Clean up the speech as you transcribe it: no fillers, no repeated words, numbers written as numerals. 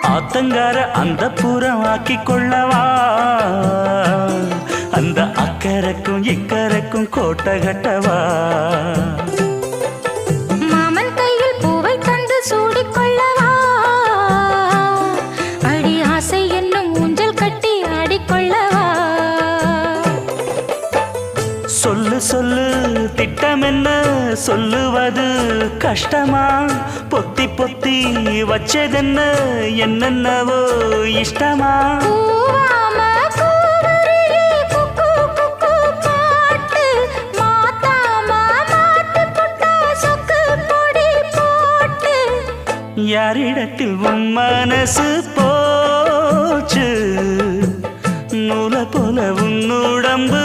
ஆத்தங்கார அந்த புறம் ஆக்கி கொள்ளவா அந்த அக்கறைக்கும் இக்கரைக்கும் கோட்டை கட்டவா மாமன் கையில் பூவை தந்து சூடிக்கொள்ளவா அடி ஆசை என்னும் ஊஞ்சல் கட்டி ஆடிக்கொள்ளவா சொல்லு சொல்லு திட்டம் என்ன சொல்லுவது கஷ்டமா பொத்தி பொத்தி வச்சதென்ன என்னென்னவோ இஷ்டமா யாரிடத்தில் உன் மனசு போச்சு நூலை போல உன் உடம்பு